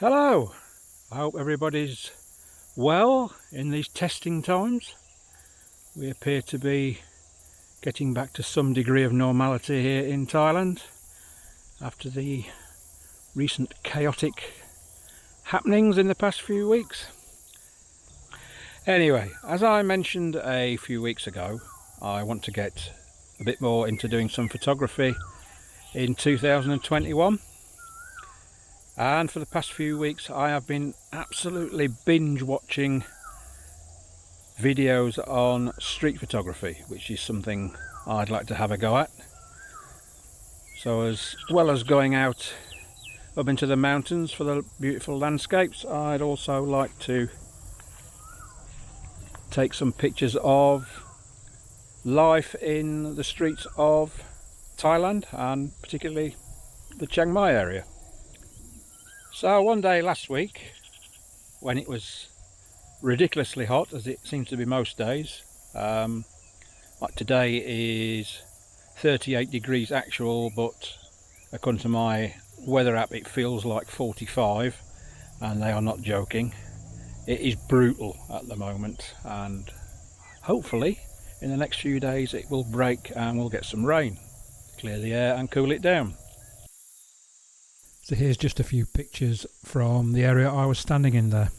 Hello, I hope everybody's well in these testing times. We appear to be getting back to some degree of normality here in Thailand after the recent chaotic happenings in the past few weeks. Anyway, as I mentioned a few weeks ago, I want to get a bit more into doing some photography in 2021. And for the past few weeks I have been absolutely binge watching videos on street photography, which is something I'd like to have a go at. So as well as going out up into the mountains for the beautiful landscapes, I'd also like to take some pictures of life in the streets of Thailand, and particularly the Chiang Mai area. So one day last week, when it was ridiculously hot, as it seems to be most days, like today is 38 degrees actual, but according to my weather app it feels like 45, and they are not joking. It is brutal at the moment, and hopefully in the next few days it will break and we'll get some rain to clear the air and cool it down. So here's just a few pictures from the area I was standing in there.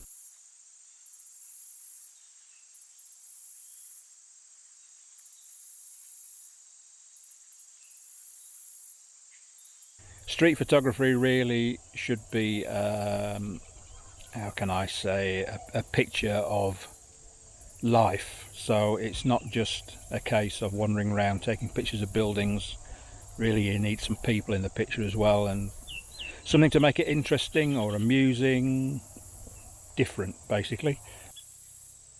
Street photography really should be, how can I say, a picture of life. So it's not just a case of wandering around taking pictures of buildings. Really you need some people in the picture as well, and something to make it interesting or amusing, different basically.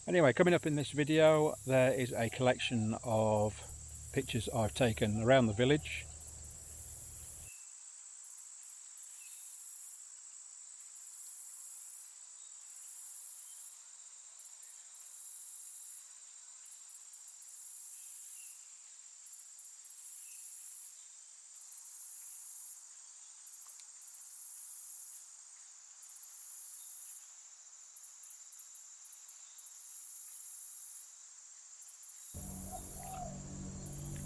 Anyway, coming up in this video there is a collection of pictures I've taken around the village.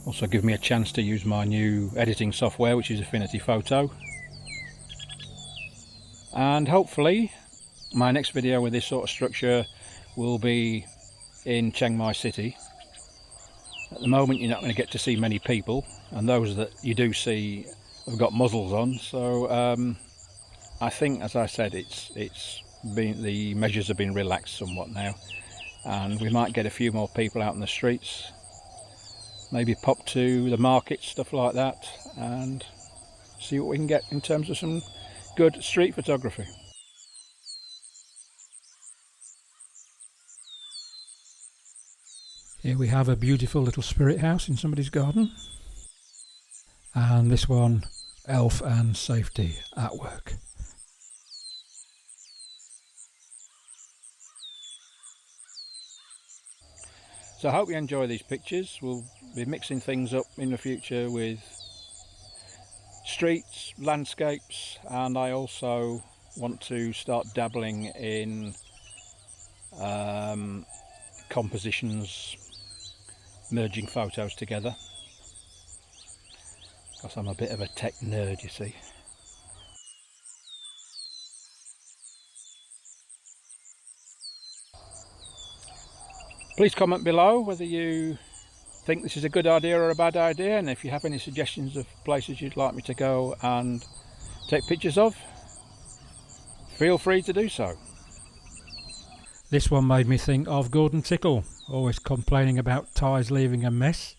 Also give me a chance to use my new editing software, which is Affinity Photo. And hopefully my next video with this sort of structure will be in Chiang Mai city. At the moment you're not going to get to see many people, and those that you do see have got muzzles on, so I think, as I said, the measures have been relaxed somewhat now, and we might get a few more people out in the streets. Maybe pop to the market, stuff like that, and see what we can get in terms of some good street photography. Here we have a beautiful little spirit house in somebody's garden, and this one, Elf and Safety at Work. So I hope you enjoy these pictures. We'll be mixing things up in the future with streets, landscapes, and I also want to start dabbling in compositions, merging photos together, because I'm a bit of a tech nerd, you see. Please comment below whether you think this is a good idea or a bad idea, and if you have any suggestions of places you'd like me to go and take pictures of, feel free to do so. This one made me think of Gordon Tickle, always complaining about Thais leaving a mess.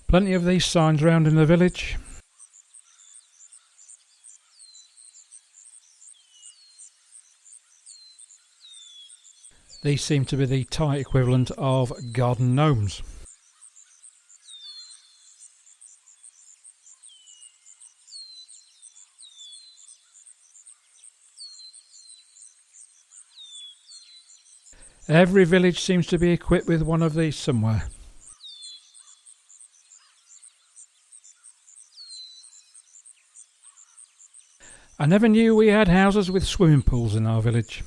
Plenty of these signs round in the village. These seem to be the Thai equivalent of garden gnomes. Every village seems to be equipped with one of these somewhere. I never knew we had houses with swimming pools in our village.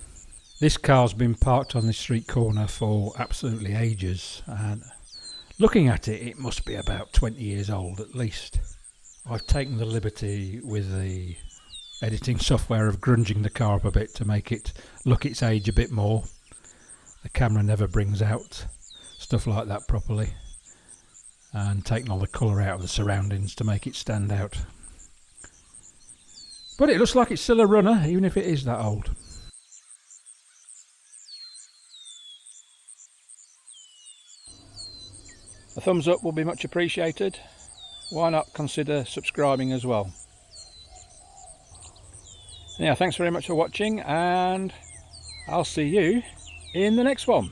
This car's been parked on this street corner for absolutely ages, and looking at it, it must be about 20 years old at least. I've taken the liberty with the editing software of grunging the car up a bit to make it look its age a bit more. The camera never brings out stuff like that properly, and taking all the colour out of the surroundings to make it stand out. But it looks like it's still a runner, even if it is that old. A thumbs up will be much appreciated. Why not consider subscribing as well? Yeah, thanks very much for watching, and I'll see you in the next one.